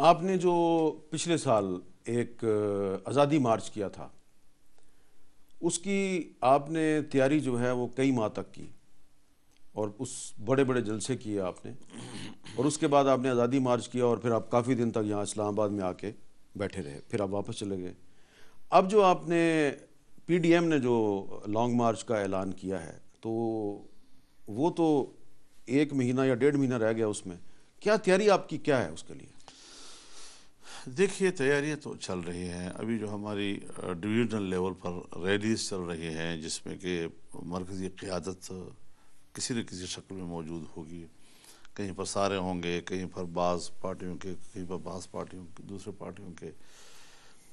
آپ نے جو پچھلے سال ایک آزادی مارچ کیا تھا، اس کی آپ نے تیاری جو ہے وہ کئی ماہ تک کی اور اس بڑے بڑے جلسے کیے آپ نے، اور اس کے بعد آپ نے آزادی مارچ کیا اور پھر آپ کافی دن تک یہاں اسلام آباد میں آ کے بیٹھے رہے، پھر آپ واپس چلے گئے۔ اب جو آپ نے پی ڈی ایم نے جو لانگ مارچ کا اعلان کیا ہے، تو وہ تو 1 مہینہ یا 1.5 مہینہ رہ گیا، اس میں کیا تیاری آپ کی کیا ہے اس کے لیے؟ دیکھیے، تیاریاں تو چل رہی ہیں۔ ابھی جو ہماری ڈویژنل لیول پر ریلیز چل رہی ہیں، جس میں کہ مرکزی قیادت کسی نہ کسی شکل میں موجود ہوگی۔ کہیں پر سارے ہوں گے، کہیں پر بعض پارٹیوں کے، کہیں پر بعض پارٹیوں کے، دوسرے پارٹیوں کے۔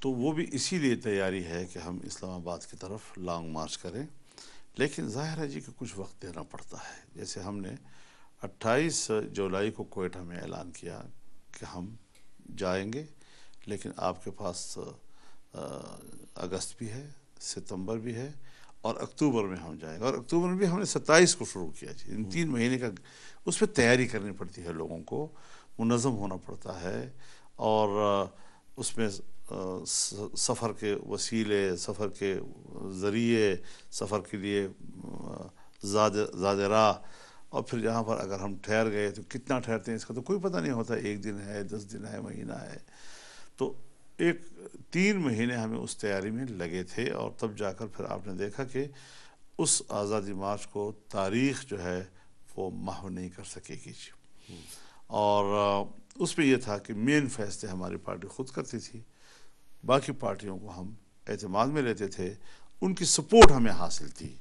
تو وہ بھی اسی لیے تیاری ہے کہ ہم اسلام آباد کی طرف لانگ مارچ کریں، لیکن ظاہر ہے جی کہ کچھ وقت دینا پڑتا ہے۔ جیسے ہم نے 28 جولائی کو کوئٹہ میں اعلان کیا کہ ہم جائیں گے، لیکن آپ کے پاس اگست بھی ہے، ستمبر بھی ہے، اور اکتوبر میں ہم جائیں گے۔ اور اکتوبر میں بھی ہم نے 27 کو شروع کیا جی۔ ان 3 مہینے کا اس پہ تیاری کرنی پڑتی ہے، لوگوں کو منظم ہونا پڑتا ہے، اور اس میں سفر کے وسیلے، سفر کے ذریعے، سفر کے لیے زاد راہ، اور پھر جہاں پر اگر ہم ٹھہر گئے تو کتنا ٹھہرتے ہیں اس کا تو کوئی پتہ نہیں ہوتا۔ 1 دن ہے، 10 دن ہے، مہینہ ہے۔ تو 3 مہینے ہمیں اس تیاری میں لگے تھے، اور تب جا کر پھر آپ نے دیکھا کہ اس آزادی مارچ کو تاریخ جو ہے وہ محو نہیں کر سکے گی جی۔ اور اس پہ یہ تھا کہ مین فیصلے ہماری پارٹی خود کرتی تھی، باقی پارٹیوں کو ہم اعتماد میں لیتے تھے، ان کی سپورٹ ہمیں حاصل تھی۔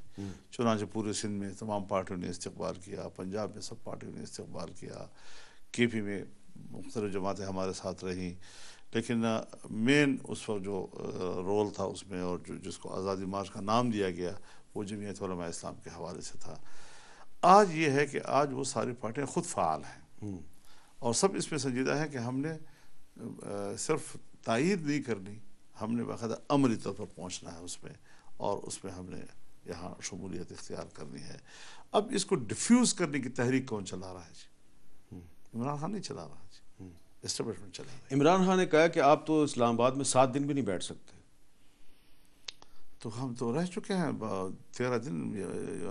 چنانچہ پورے سندھ میں تمام پارٹیوں نے استقبال کیا، پنجاب میں سب پارٹیوں نے استقبال کیا، کے پی میں مختلف جماعتیں ہمارے ساتھ رہیں، لیکن مین اس وقت جو رول تھا اس میں، اور جس کو آزادی مارچ کا نام دیا گیا، وہ جمعیت علماء اسلام کے حوالے سے تھا۔ آج یہ ہے کہ آج وہ ساری پارٹیاں خود فعال ہیں، اور سب اس میں سنجیدہ ہے کہ ہم نے صرف تائید نہیں کرنی، ہم نے باقاعدہ عملی طور پر پہنچنا ہے اس میں، اور اس میں ہم نے یہاں شمولیت اختیار کرنی ہے۔ اب اس کو ڈیفیوز کرنے کی تحریک کون چلا رہا ہے جی؟ عمران خان نہیں چلا رہا جی، اسٹیبلشمنٹ چلا رہا ہے۔ عمران خان نے کہا کہ آپ تو اسلام آباد میں 7 دن بھی نہیں بیٹھ سکتے۔ تو ہم تو رہ چکے ہیں 13 دن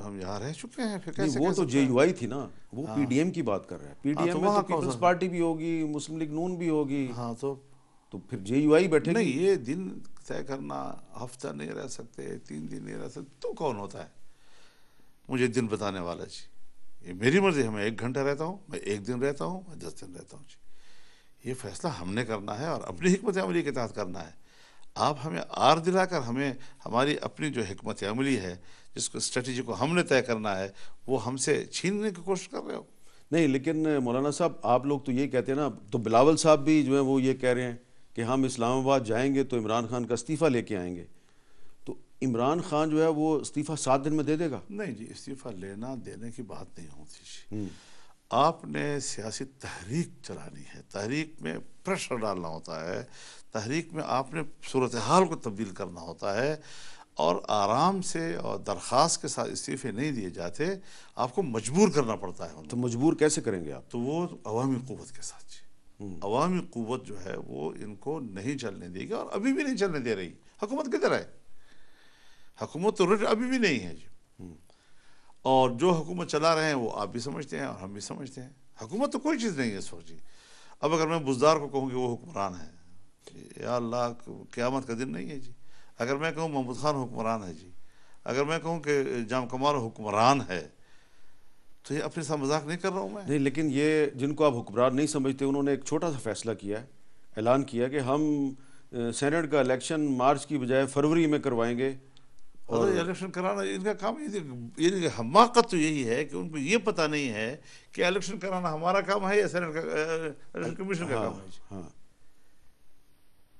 ہم یہاں رہ چکے ہیں، پھر کیسے وہ تو جے یو آئی تھی نا، وہ پی ڈی ایم کی بات کر رہا ہے۔ پی ڈی ایم میں تو پیپلز پارٹی بھی ہوگی، مسلم لیگ نون بھی ہوگی، ہاں تو پھر جے یو آئی بیٹھے گی۔ نہیں، یہ دن طے کرنا، ہفتہ نہیں رہ سکتے، 3 دن نہیں رہ سکتے، تو کون ہوتا ہے مجھے دن بتانے والا جی؟ یہ میری مرضی ہے، میں 1 گھنٹہ رہتا ہوں، میں 1 دن رہتا ہوں، میں 10 دن رہتا ہوں جی۔ یہ فیصلہ ہم نے کرنا ہے، اور اپنی حکمت عملی کے تحت کرنا ہے۔ آپ ہمیں آر دلا کر ہماری اپنی جو حکمت عملی ہے، جس کو اسٹریٹجی کو ہم نے طے کرنا ہے، وہ ہم سے چھیننے کی کوشش کر رہے ہو۔ نہیں، لیکن مولانا صاحب آپ لوگ تو یہی کہتے ہیں نا، تو بلاول صاحب بھی جو ہیں وہ یہ کہہ رہے ہیں کہ ہم اسلام آباد جائیں گے تو عمران خان کا استعفیٰ لے کے آئیں گے، تو عمران خان جو ہے وہ استعفیٰ 7 دن میں دے دے گا؟ نہیں جی، استعفیٰ لینا دینے کی بات نہیں ہوتی جی۔ آپ نے سیاسی تحریک چلانی ہے، تحریک میں پریشر ڈالنا ہوتا ہے، تحریک میں آپ نے صورتحال کو تبدیل کرنا ہوتا ہے، اور آرام سے اور درخواست کے ساتھ استعفے نہیں دیے جاتے، آپ کو مجبور کرنا پڑتا ہے۔ تو مجبور کیسے کریں گے آپ؟ تو وہ عوامی قوت کے ساتھ جی، عوامی قوت جو ہے وہ ان کو نہیں چلنے دے گی، اور ابھی بھی نہیں چلنے دے رہی۔ حکومت کدھر ہے؟ حکومت تو ابھی بھی نہیں ہے جی، اور جو حکومت چلا رہے ہیں وہ آپ بھی سمجھتے ہیں اور ہم بھی سمجھتے ہیں، حکومت تو کوئی چیز نہیں ہے اس وقت جی۔ اب اگر میں بزدار کو کہوں کہ وہ حکمران ہے، یا اللہ، قیامت کا دن نہیں ہے جی۔ اگر میں کہوں محمود خان حکمران ہے جی، اگر میں کہوں کہ جام کمال حکمران ہے، تو یہ اپنے ساتھ مذاق نہیں کر رہا ہوں میں؟ نہیں، لیکن یہ جن کو آپ حکمران نہیں سمجھتے، انہوں نے ایک چھوٹا سا فیصلہ کیا ہے، اعلان کیا کہ ہم سینٹ کا الیکشن مارچ کی بجائے فروری میں کروائیں گے۔ اور الیکشن کرانا ان کا کام، یہ حماقت تو یہی ہے کہ ان کو یہ پتہ نہیں ہے کہ الیکشن کرانا ہمارا کام ہے یا سینٹ کا الیکشن کمیشن کا کام ہے۔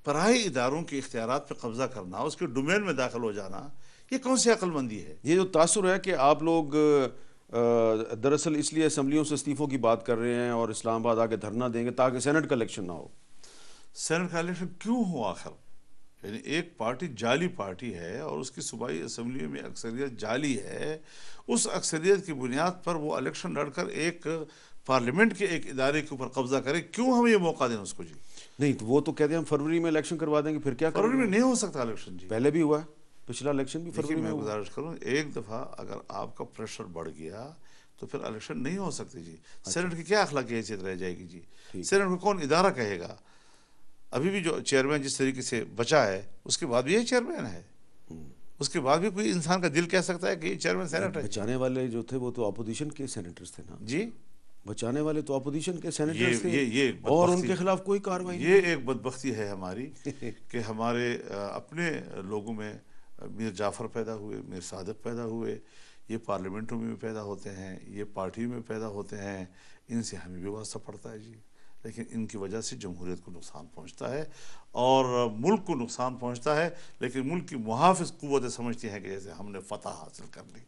پرائے اداروں کے اختیارات پہ قبضہ کرنا، اس کے ڈومین میں داخل ہو جانا، یہ کون سی عقل مندی ہے؟ یہ جو تاثر ہے کہ آپ لوگ دراصل اس لیے اسمبلیوں سے استعفوں کی بات کر رہے ہیں اور اسلام آباد آگے دھرنا دیں گے تاکہ سینٹ کا الیکشن نہ ہو۔ سینٹ کا الیکشن کیوں ہو آخر؟ یعنی ایک پارٹی جعلی پارٹی ہے، اور اس کی صوبائی اسمبلیوں میں اکثریت جعلی ہے، اس اکثریت کی بنیاد پر وہ الیکشن لڑ کر ایک پارلیمنٹ کے ایک ادارے کے اوپر قبضہ کرے، کیوں ہم یہ موقع دیں اس کو جی؟ نہیں تو وہ تو کہتے ہیں ہم فروری میں الیکشن کروا دیں گے، پھر کیا کریں فروری گے؟ میں نہیں ہو سکتا الیکشن جی. پہلے بھی ہوا ہے، پچھلا الیکشن بھی دیکھیے فروری میں میں ہوا. گزارش کروں، ایک دفعہ اگر آپ کا پریشر بڑھ گیا تو پھر الیکشن نہیں ہو سکتی جی. سینٹ کی کیا اخلاقی حیثیت رہ جائے گی جی؟ سینٹ کو کون ادارہ کہے گا؟ ابھی بھی جو چیئرمین جس طریقے سے بچا ہے اس کے بعد بھی یہ چیئرمین ہے، اس کے بعد بھی کوئی انسان کا دل کہہ سکتا ہے کہ یہ چیئرمین سینٹ ہے. بچانے والے جو تھے وہ تو اپوزیشن کے سینیٹرز تھے نا جی بچانے والے تو اپوزیشن کے سینیٹرز تھے، یہ اور ان بدبختی، کے خلاف کوئی کارروائی نہیں. یہ ایک بدبختی ہے ہماری کہ ہمارے اپنے لوگوں میں میر جعفر پیدا ہوئے، میر صادق پیدا ہوئے، یہ پارلیمنٹوں میں بھی پیدا ہوتے ہیں، یہ پارٹیوں میں پیدا ہوتے ہیں، ان سے ہمیں بھی واسطہ پڑتا ہے جی. لیکن ان کی وجہ سے جمہوریت کو نقصان پہنچتا ہے اور ملک کو نقصان پہنچتا ہے، لیکن ملک کی محافظ قوتیں سمجھتی ہیں کہ جیسے ہم نے فتح حاصل کر لی.